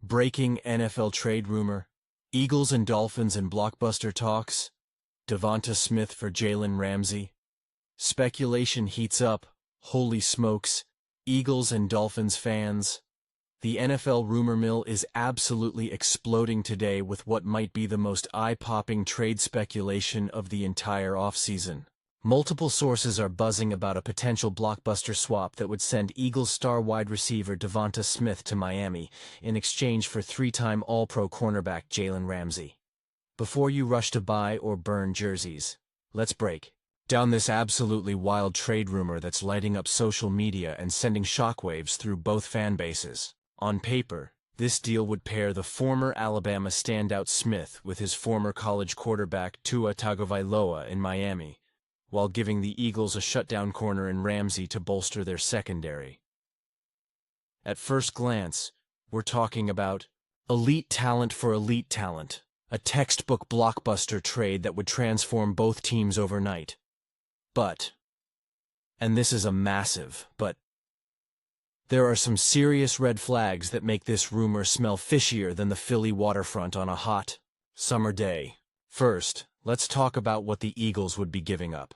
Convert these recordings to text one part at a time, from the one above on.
Breaking NFL trade rumor. Eagles and Dolphins in blockbuster talks. Devonta Smith for Jalen Ramsey. Speculation heats up. Holy smokes. Eagles and Dolphins fans. The NFL rumor mill is absolutely exploding today with what might be the most eye-popping trade speculation of the entire offseason. Multiple sources are buzzing about a potential blockbuster swap that would send Eagles star wide receiver Devonta Smith to Miami in exchange for three-time All-Pro cornerback Jalen Ramsey. Before you rush to buy or burn jerseys, let's break down this absolutely wild trade rumor that's lighting up social media and sending shockwaves through both fan bases. On paper, this deal would pair the former Alabama standout Smith with his former college quarterback Tua Tagovailoa in Miami, while giving the Eagles a shutdown corner in Ramsey to bolster their secondary. At first glance, we're talking about elite talent for elite talent, a textbook blockbuster trade that would transform both teams overnight. But, and this is a massive but, there are some serious red flags that make this rumor smell fishier than the Philly waterfront on a hot, summer day. First, let's talk about what the Eagles would be giving up.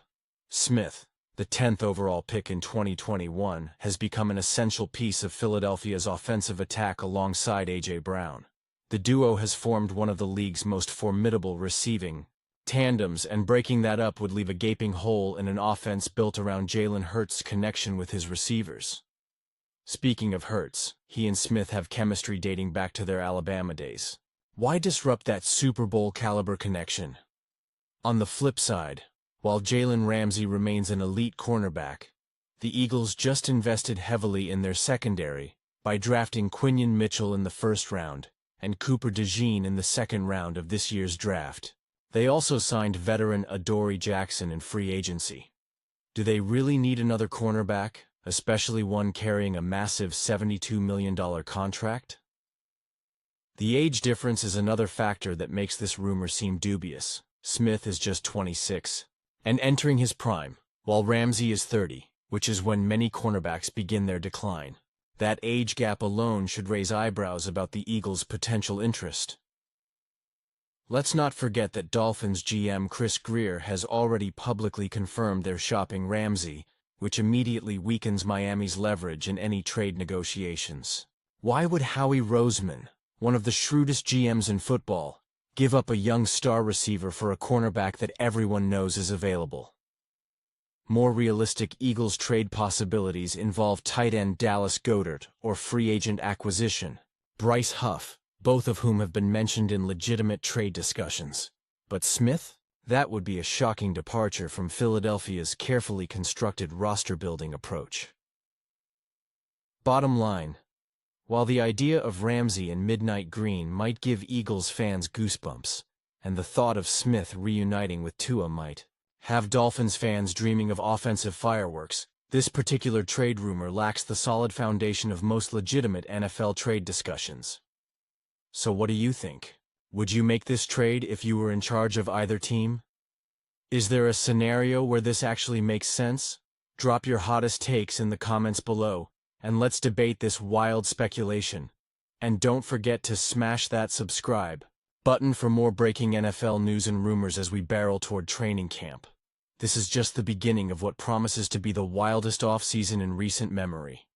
Smith, the 10th overall pick in 2021, has become an essential piece of Philadelphia's offensive attack alongside A.J. Brown. The duo has formed one of the league's most formidable receiving tandems, and breaking that up would leave a gaping hole in an offense built around Jalen Hurts' connection with his receivers. Speaking of Hurts, he and Smith have chemistry dating back to their Alabama days. Why disrupt that Super Bowl-caliber connection? On the flip side, while Jalen Ramsey remains an elite cornerback, the Eagles just invested heavily in their secondary by drafting Quinyon Mitchell in the first round and Cooper DeJean in the second round of this year's draft. They also signed veteran Adoree Jackson in free agency. Do they really need another cornerback, especially one carrying a massive $72 million contract? The age difference is another factor that makes this rumor seem dubious. Smith is just 26 and entering his prime, while Ramsey is 30, which is when many cornerbacks begin their decline. That age gap alone should raise eyebrows about the Eagles' potential interest. Let's not forget that Dolphins GM Chris Grier has already publicly confirmed they're shopping Ramsey, which immediately weakens Miami's leverage in any trade negotiations. Why would Howie Roseman, one of the shrewdest GMs in football, give up a young star receiver for a cornerback that everyone knows is available? More realistic Eagles trade possibilities involve tight end Dallas Goedert or free agent acquisition Bryce Huff, both of whom have been mentioned in legitimate trade discussions. But Smith? That would be a shocking departure from Philadelphia's carefully constructed roster-building approach. Bottom line, while the idea of Ramsey in midnight green might give Eagles fans goosebumps, and the thought of Smith reuniting with Tua might have Dolphins fans dreaming of offensive fireworks, this particular trade rumor lacks the solid foundation of most legitimate NFL trade discussions. So what do you think? Would you make this trade if you were in charge of either team? Is there a scenario where this actually makes sense? Drop your hottest takes in the comments below, and let's debate this wild speculation. And don't forget to smash that subscribe button for more breaking NFL news and rumors as we barrel toward training camp. This is just the beginning of what promises to be the wildest offseason in recent memory.